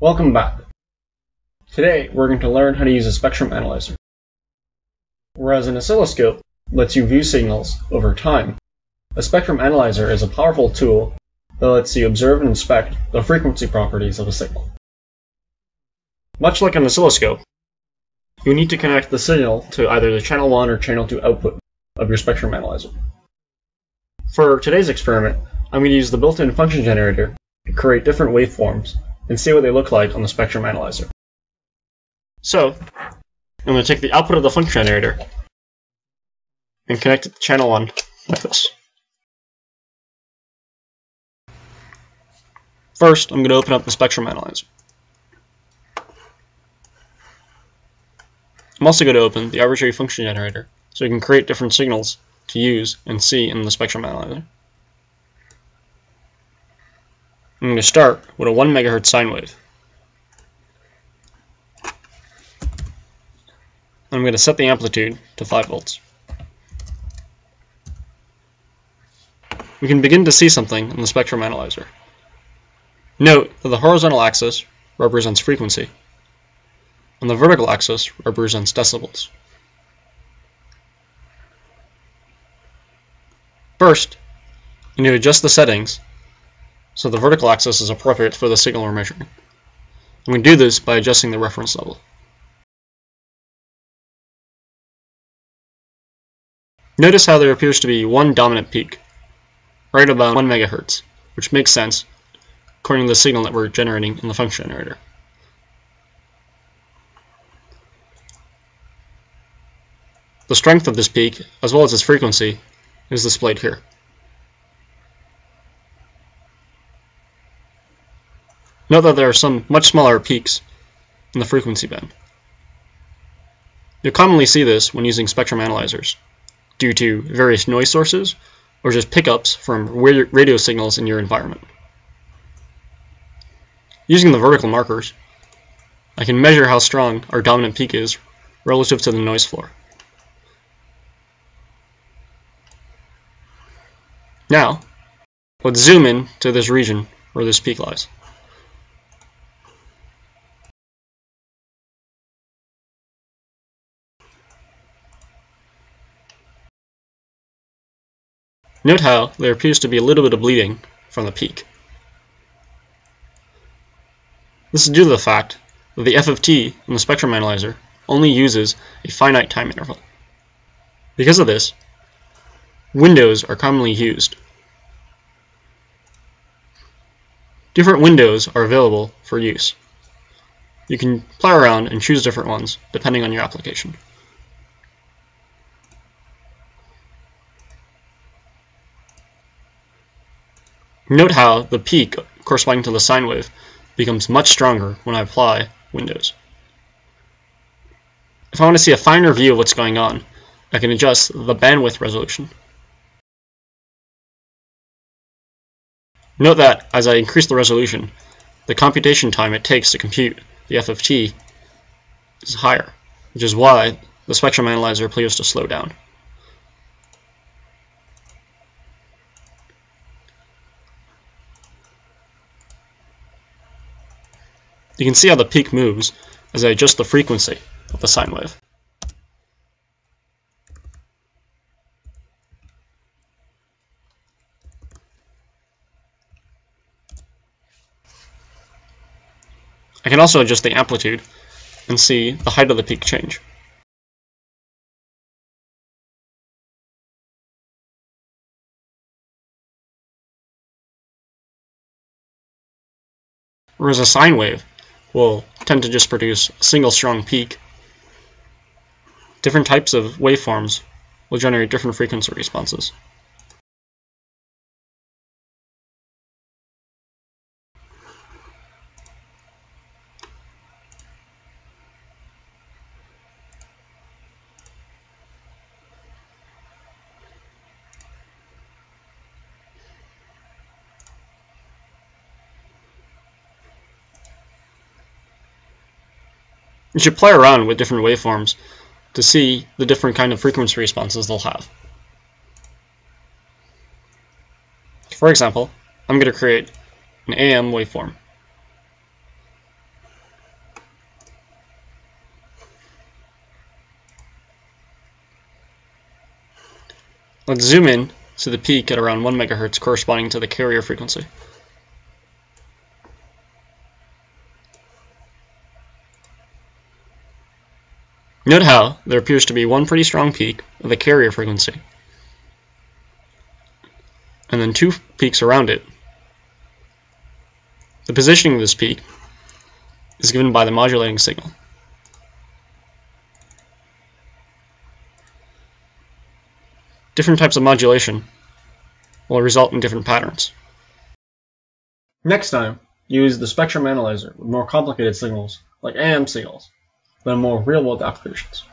Welcome back. Today we're going to learn how to use a spectrum analyzer. Whereas an oscilloscope lets you view signals over time, a spectrum analyzer is a powerful tool that lets you observe and inspect the frequency properties of a signal. Much like an oscilloscope, you need to connect the signal to either the channel 1 or channel 2 output of your spectrum analyzer. For today's experiment, I'm going to use the built-in function generator to create different waveforms and see what they look like on the spectrum analyzer. So, I'm going to take the output of the function generator and connect it to channel 1 like this. First, I'm going to open up the spectrum analyzer. I'm also going to open the arbitrary function generator so you can create different signals to use and see in the spectrum analyzer. I'm going to start with a 1 MHz sine wave. I'm going to set the amplitude to 5 volts. We can begin to see something in the spectrum analyzer. Note that the horizontal axis represents frequency, and the vertical axis represents decibels. First, you need to adjust the settings so the vertical axis is appropriate for the signal we're measuring. And we do this by adjusting the reference level. Notice how there appears to be one dominant peak, right about 1 MHz, which makes sense according to the signal that we're generating in the function generator. The strength of this peak, as well as its frequency, is displayed here. Note that there are some much smaller peaks in the frequency band. You'll commonly see this when using spectrum analyzers, due to various noise sources or just pickups from radio signals in your environment. Using the vertical markers, I can measure how strong our dominant peak is relative to the noise floor. Now, let's zoom in to this region where this peak lies. Note how there appears to be a little bit of bleeding from the peak. This is due to the fact that the FFT in the spectrum analyzer only uses a finite time interval. Because of this, windows are commonly used. Different windows are available for use. You can play around and choose different ones depending on your application. Note how the peak corresponding to the sine wave becomes much stronger when I apply windows. If I want to see a finer view of what's going on, I can adjust the bandwidth resolution. Note that as I increase the resolution, the computation time it takes to compute the FFT is higher, which is why the spectrum analyzer appears to slow down. You can see how the peak moves as I adjust the frequency of the sine wave. I can also adjust the amplitude and see the height of the peak change. Whereas a sine wave will tend to just produce a single strong peak, different types of waveforms will generate different frequency responses. You should play around with different waveforms to see the different kind of frequency responses they'll have. For example, I'm going to create an AM waveform. Let's zoom in to the peak at around 1 MHz corresponding to the carrier frequency. Note how there appears to be one pretty strong peak of the carrier frequency, and then two peaks around it. The positioning of this peak is given by the modulating signal. Different types of modulation will result in different patterns. Next time, use the spectrum analyzer with more complicated signals, like AM signals, than more real-world applications.